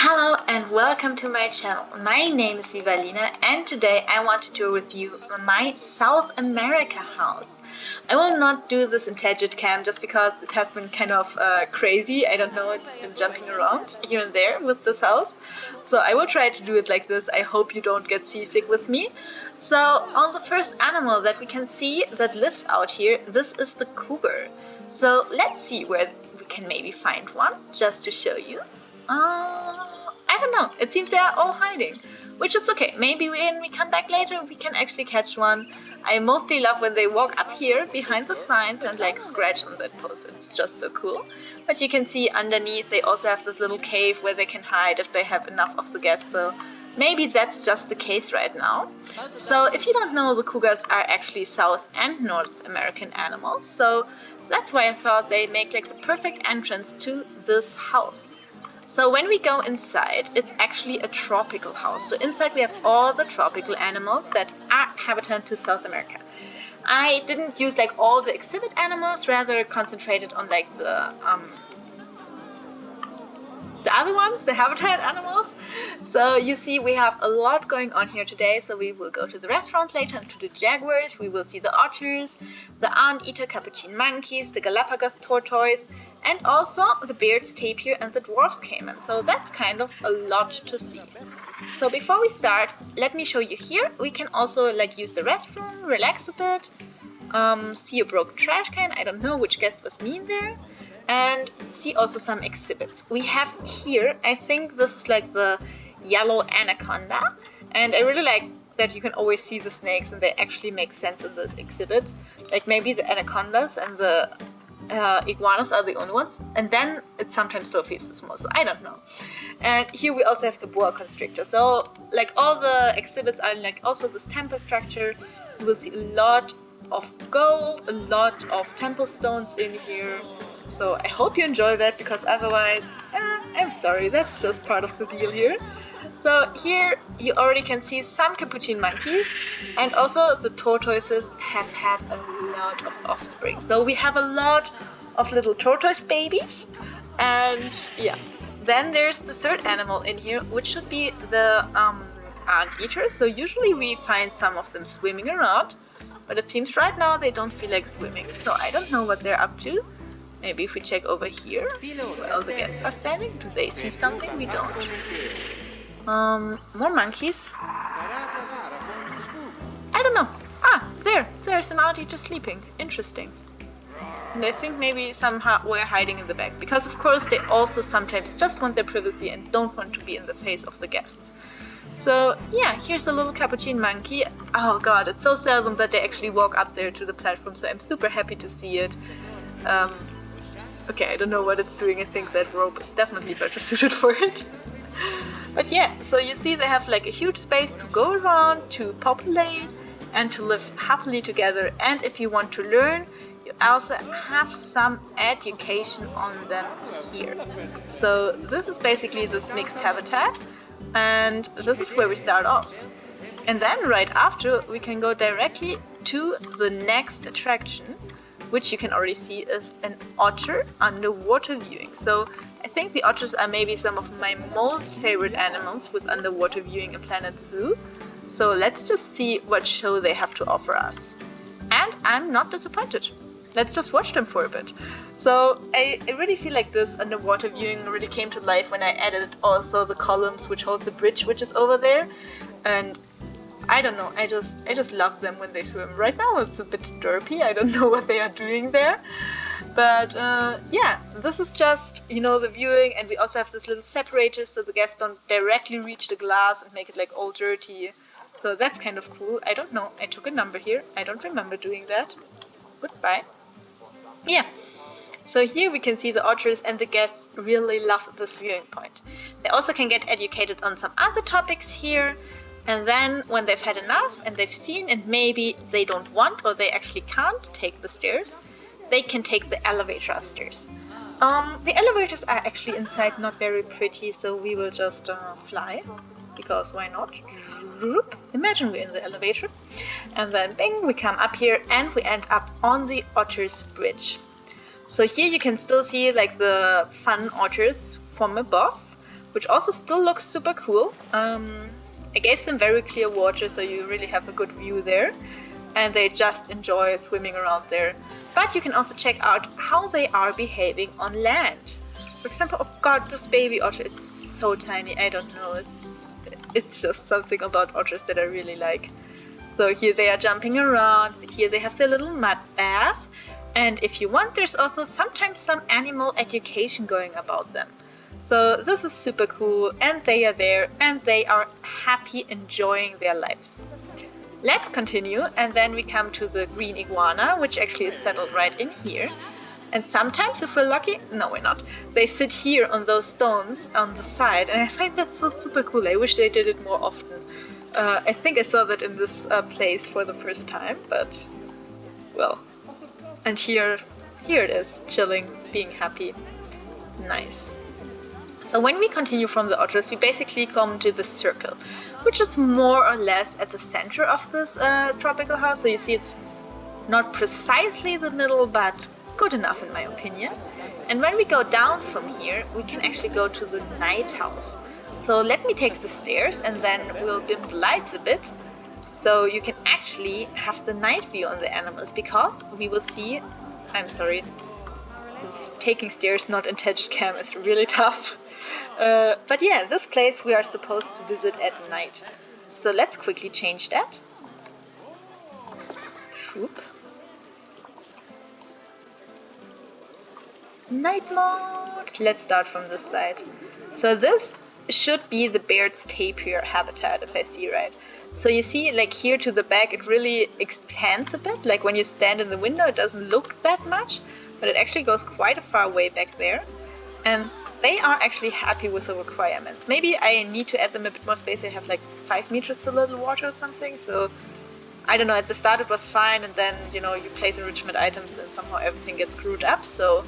Hello and welcome to my channel. My name is Vivalina and today I want to tour with you my South America house. I will not do this in Tagit Cam just because it has been kind of crazy. I don't know, it's been jumping around here and there with this house. So I will try to do it like this. I hope you don't get seasick with me. So on the first animal that we can see that lives out here, this is the cougar. So let's see where we can maybe find one just to show you. I don't know. It seems they are all hiding, which is okay. Maybe when we come back later, we can actually catch one. I mostly love when they walk up here behind the signs and like scratch on that post. It's just so cool. But you can see underneath they also have this little cave where they can hide if they have enough of the gas. So maybe that's just the case right now. So if you don't know, the cougars are actually South and North American animals. So that's why I thought they make like the perfect entrance to this house. So when we go inside, it's actually a tropical house. So inside we have all the tropical animals that are habitat to South America. I didn't use like all the exhibit animals, rather concentrated on like the other ones, the habitat animals. So you see we have a lot going on here today. So we will go to the restaurant later and to the Jaguars. We will see the otters, the anteater capuchin monkeys, the Galapagos tortoise, and also the Baird's tapir and the dwarf's caiman. So that's kind of a lot to see. So before we start, let me show you here. We can also like use the restroom, relax a bit, see a broken trash can. I don't know which guest was mean there. And see also some exhibits. We have here, I think this is like the yellow anaconda. And I really like that you can always see the snakes and they actually make sense in this exhibit. Like maybe the anacondas and the iguanas are the only ones, and then it sometimes still feels too small, so I don't know. And here we also have the boa constrictor. So like all the exhibits are like also this temple structure. You will see a lot of gold, a lot of temple stones in here. So I hope you enjoy that, because otherwise, I'm sorry, that's just part of the deal here. So here you already can see some capuchin monkeys, and also the tortoises have had a lot of offspring. So we have a lot of little tortoise babies, and yeah. Then there's the third animal in here, which should be the anteater. So usually we find some of them swimming around, but it seems right now they don't feel like swimming. So I don't know what they're up to. Maybe if we check over here, where all the guests are standing, do they see something? We don't. More monkeys. I don't know. There's an anteater sleeping. Interesting. And I think maybe somehow we're hiding in the back, because of course they also sometimes just want their privacy and don't want to be in the face of the guests. So yeah, here's a little capuchin monkey. Oh god, it's so seldom that they actually walk up there to the platform, so I'm super happy to see it. Okay, I don't know what it's doing. I think that rope is definitely better suited for it. But yeah, so you see they have like a huge space to go around, to populate, and to live happily together. And if you want to learn, you also have some education on them here. So this is basically this mixed habitat, and this is where we start off. And then right after, we can go directly to the next attraction, which you can already see is an otter underwater viewing. So I think the otters are maybe some of my most favorite animals with underwater viewing in Planet Zoo. So let's just see what show they have to offer us. And I'm not disappointed. Let's just watch them for a bit. So I really feel like this underwater viewing really came to life when I added also the columns which hold the bridge, which is over there. And I don't know, I just love them when they swim. Right now it's a bit derpy, I don't know what they are doing there. But yeah, this is just, you know, the viewing, and we also have this little separator so the guests don't directly reach the glass and make it like all dirty. So that's kind of cool. I don't know, I took a number here. I don't remember doing that. Goodbye. Yeah. So here we can see the otters, and the guests really love this viewing point. They also can get educated on some other topics here. And then when they've had enough and they've seen, and maybe they don't want or they actually can't take the stairs, they can take the elevator upstairs. The elevators are actually inside not very pretty, so we will just fly, because why not? Imagine we're in the elevator, and then bing, we come up here and we end up on the otters bridge. So here you can still see like the fun otters from above, which also still looks super cool. I gave them very clear water, so you really have a good view there, and they just enjoy swimming around there. But you can also check out how they are behaving on land. For example, oh god, this baby otter is so tiny. I don't know, it's just something about otters that I really like. So here they are jumping around, here they have their little mud bath, and if you want, there's also sometimes some animal education going about them. So this is super cool, and they are there, and they are happy enjoying their lives. Let's continue, and then we come to the green iguana, which actually is settled right in here. And sometimes, if we're lucky, no we're not, they sit here on those stones on the side, and I find that so super cool. I wish they did it more often. I think I saw that in this place for the first time, but well. And here it is, chilling, being happy. Nice. So when we continue from the otters, we basically come to the circle, which is more or less at the center of this tropical house. So you see it's not precisely the middle, but good enough in my opinion. And when we go down from here, we can actually go to the night house. So let me take the stairs and then we'll dim the lights a bit, so you can actually have the night view on the animals, because we will see, I'm sorry, taking stairs not in Tedget Cam is really tough. But yeah, this place we are supposed to visit at night. So let's quickly change that. Whoop. Night mode. Let's start from this side. So this should be the bird's tapir habitat, if I see right. So you see, like here to the back, it really expands a bit. Like when you stand in the window, it doesn't look that much, but it actually goes quite a far way back there. And they are actually happy with the requirements. Maybe I need to add them a bit more space. They have like 5 meters to little water or something. So I don't know, at the start it was fine, and then, you know, you place enrichment items and somehow everything gets screwed up. So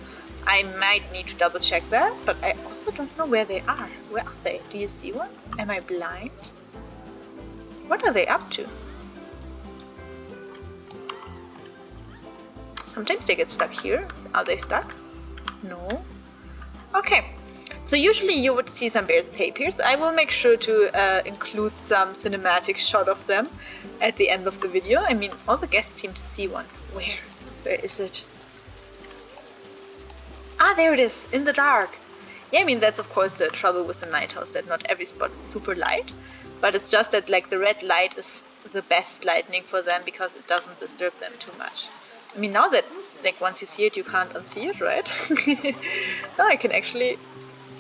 I might need to double check that, but I also don't know where they are. Where are they? Do you see one? Am I blind? What are they up to? Sometimes they get stuck here. Are they stuck? No. Okay. So usually you would see some bird's tapirs. I will make sure to include some cinematic shot of them at the end of the video. I mean, all the guests seem to see one. Where? Where is it? Ah, there it is, in the dark. Yeah, I mean, that's of course the trouble with the night house, that not every spot is super light, but it's just that like the red light is the best lightning for them because it doesn't disturb them too much. I mean, now that like once you see it, you can't unsee it, right? Now I can actually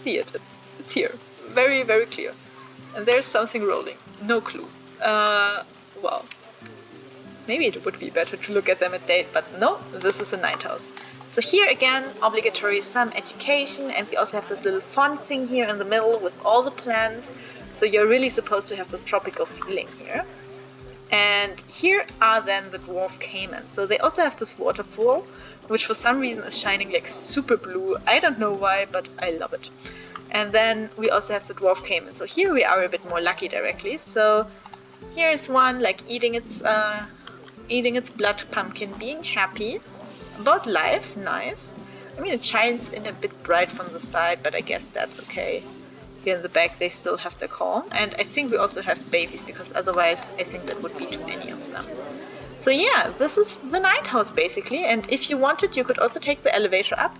see it. It's here, very, very clear. And there's something rolling. No clue. Well, maybe it would be better to look at them at date, but no, this is a night house. So here again, obligatory some education, and we also have this little fun thing here in the middle with all the plants. So you're really supposed to have this tropical feeling here. And here are then the dwarf caimans. So they also have this waterfall, which for some reason is shining like super blue. I don't know why, but I love it. And then we also have the dwarf caiman. So here we are a bit more lucky directly. So here's one like eating its blood pumpkin, being happy about life. Nice. I mean, it shines in a bit bright from the side, but I guess that's okay. Here in the back they still have their calm, and I think we also have babies, because otherwise I think that would be too many of them. So yeah, this is the night house basically, and if you wanted you could also take the elevator up.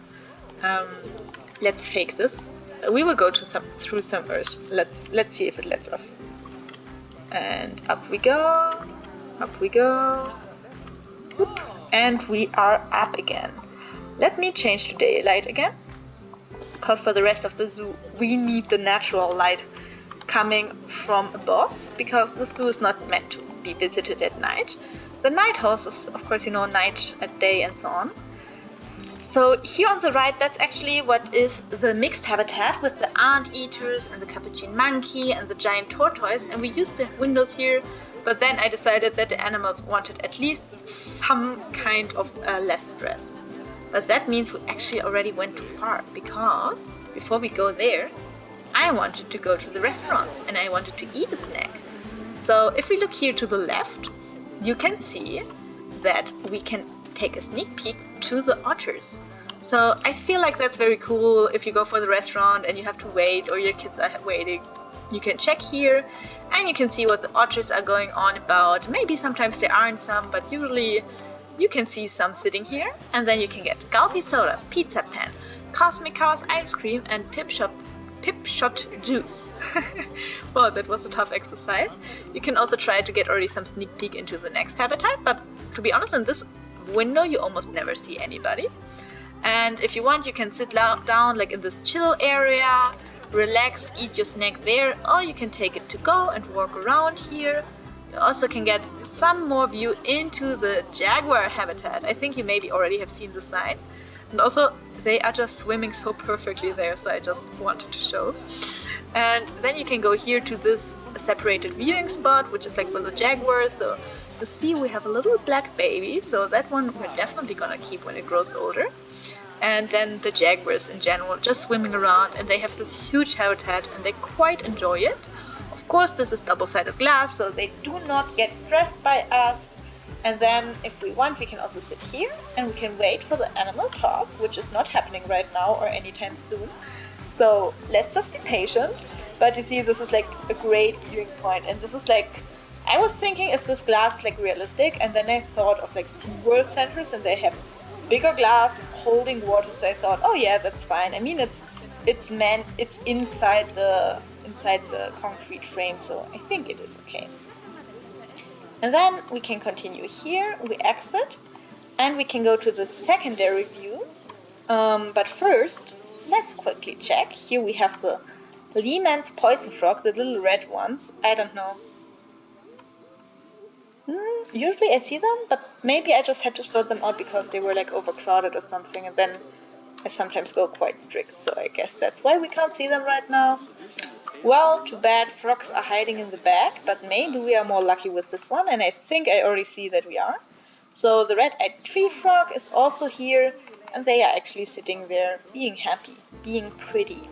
Let's fake this. We will go to through some earth. Let's see if it lets us. And up we go. Up we go. Whoop. And we are up again. Let me change to daylight again, because for the rest of the zoo we need the natural light coming from above, because the zoo is not meant to be visited at night. The night house is, of course, you know, night at day and so on. So here on the right, that's actually what is the mixed habitat with the anteaters and the capuchin monkey and the giant tortoise, and we used to have windows here, but then I decided that the animals wanted at least some kind of less stress. But that means we actually already went too far, because before we go there, I wanted to go to the restaurants and I wanted to eat a snack. So if we look here to the left, you can see that we can take a sneak peek to the otters. So I feel like that's very cool. If you go for the restaurant and you have to wait or your kids are waiting, you can check here and you can see what the otters are going on about. Maybe sometimes there aren't some, but usually you can see some sitting here. And then you can get Gulpy Soda, Pizza Pan, Cosmic Chaos Ice Cream, and Pip Shot Juice. Well, that was a tough exercise. You can also try to get already some sneak peek into the next habitat, but to be honest, in this window you almost never see anybody. And if you want, you can sit down like in this chill area, relax, eat your snack there, or you can take it to go and walk around here. You also can get some more view into the jaguar habitat. I think you maybe already have seen the sign. And also, they are just swimming so perfectly there, so I just wanted to show. And then you can go here to this separated viewing spot, which is like for the jaguars. So you see we have a little black baby, so that one we're definitely gonna keep when it grows older. And then the jaguars in general just swimming around, and they have this huge habitat and they quite enjoy it. Of course, this is double-sided glass, so they do not get stressed by us. And then if we want, we can also sit here and we can wait for the animal talk, which is not happening right now or anytime soon. So let's just be patient. But you see, this is like a great viewing point, and this is like, I was thinking if this glass is like realistic, and then I thought of like SeaWorld centers and they have bigger glass holding water, so I thought, oh yeah, that's fine. I mean, it's inside the concrete frame, so I think it is okay. And then we can continue here, we exit, and we can go to the secondary view. But first, let's quickly check. Here we have the Lehman's poison frog, the little red ones. I don't know. Usually I see them, but maybe I just had to sort them out because they were like overcrowded or something, and then I sometimes go quite strict, so I guess that's why we can't see them right now. Well, too bad, frogs are hiding in the back, but maybe we are more lucky with this one, and I think I already see that we are. So the red-eyed tree frog is also here, and they are actually sitting there being happy, being pretty.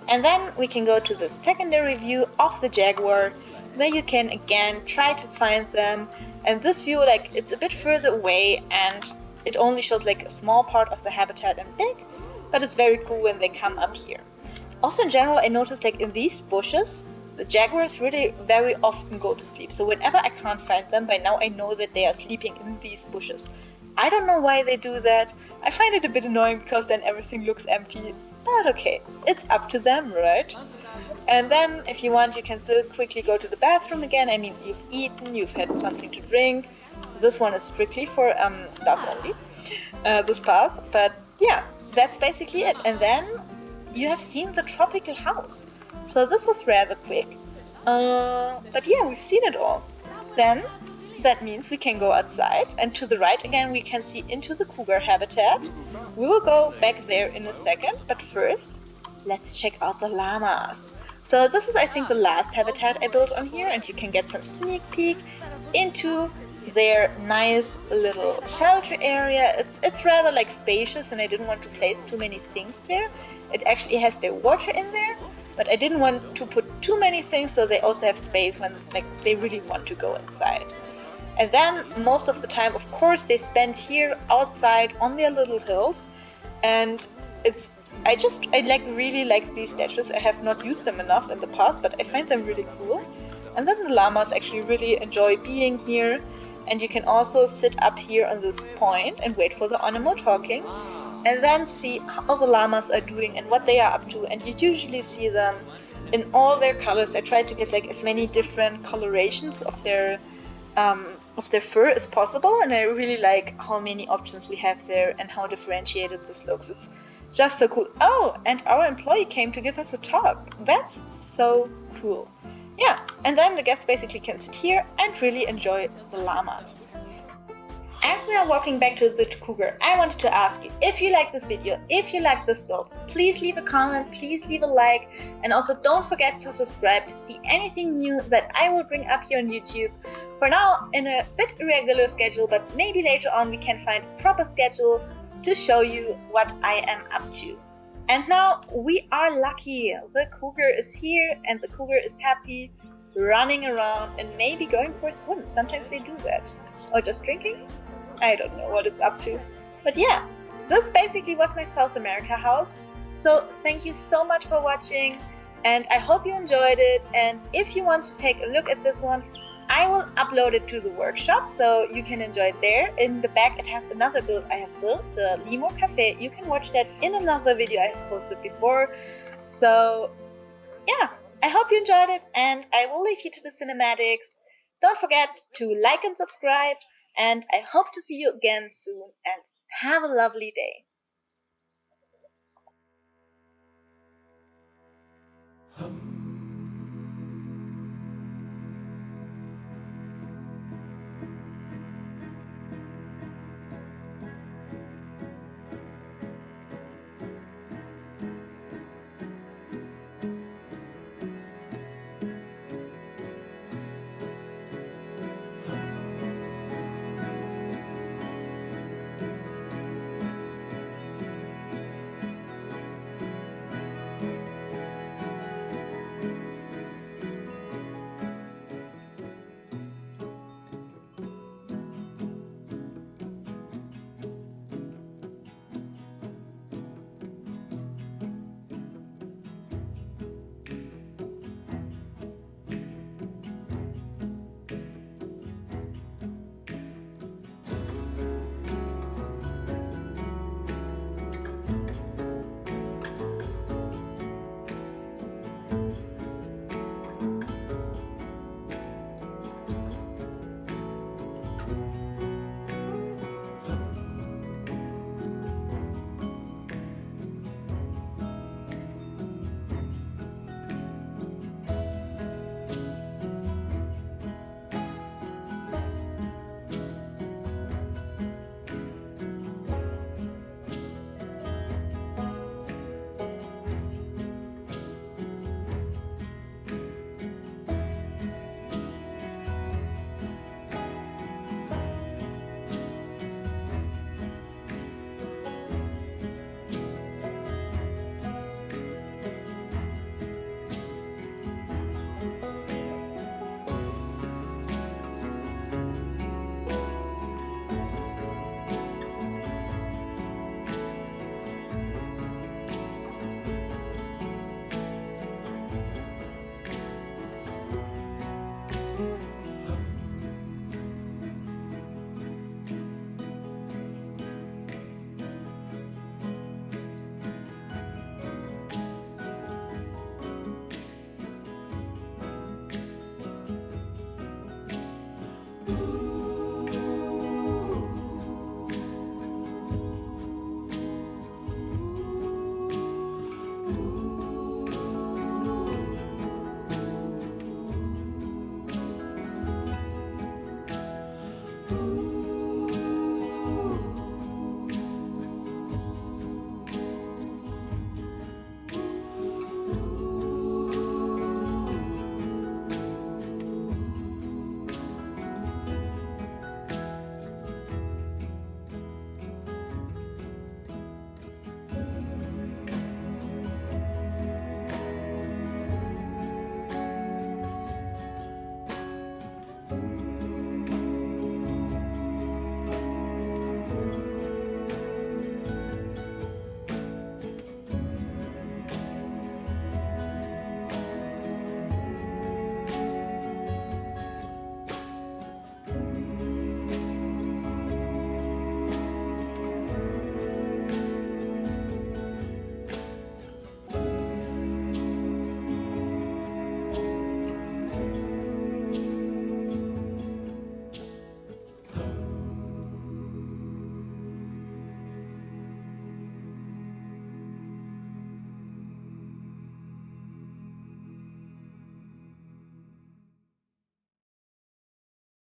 And then we can go to the secondary view of the jaguar, where you can again try to find them. And this view, like, it's a bit further away and it only shows like a small part of the habitat and big, but it's very cool when they come up here. Also in general, I noticed like in these bushes, the jaguars really very often go to sleep. So whenever I can't find them, by now I know that they are sleeping in these bushes. I don't know why they do that. I find it a bit annoying because then everything looks empty, but okay, it's up to them, right? And then, if you want, you can still quickly go to the bathroom again. I mean, you've eaten, you've had something to drink. This one is strictly for staff only, this path. But yeah, that's basically it. And then you have seen the tropical house. So this was rather quick. But yeah, we've seen it all. Then, that means we can go outside. And to the right again, we can see into the cougar habitat. We will go back there in a second. But first, let's check out the llamas. So this is, I think, the last habitat I built on here, and you can get some sneak peek into their nice little shelter area. It's rather like spacious, and I didn't want to place too many things there. It actually has their water in there, but I didn't want to put too many things, so they also have space when like they really want to go inside. And then most of the time, of course, they spend here outside on their little hills, and I really like these statues. I have not used them enough in the past, but I find them really cool. And then the llamas actually really enjoy being here. And you can also sit up here on this point and wait for the animal talking. And then see how the llamas are doing and what they are up to. And you usually see them in all their colors. I try to get like as many different colorations of their fur as possible. And I really like how many options we have there and how differentiated this looks. It's just so cool. Oh, and our employee came to give us a talk. That's so cool. Yeah, and then the guests basically can sit here and really enjoy the llamas. As we are walking back to the cougar, I wanted to ask you, if you like this video, if you like this build, please leave a comment, please leave a like, and also don't forget to subscribe to see anything new that I will bring up here on YouTube. For now, in a bit irregular schedule, but maybe later on we can find a proper schedule to show you what I am up to. And now we are lucky. The cougar is here and the cougar is happy, running around and maybe going for a swim. Sometimes they do that. Or just drinking? I don't know what it's up to. But yeah, this basically was my South America house. So thank you so much for watching, and I hope you enjoyed it. And if you want to take a look at this one, I will upload it to the workshop so you can enjoy it there. In the back it has another build I have built, the Limo Cafe. You can watch that in another video I have posted before. So yeah, I hope you enjoyed it, and I will leave you to the cinematics. Don't forget to like and subscribe, and I hope to see you again soon, and have a lovely day.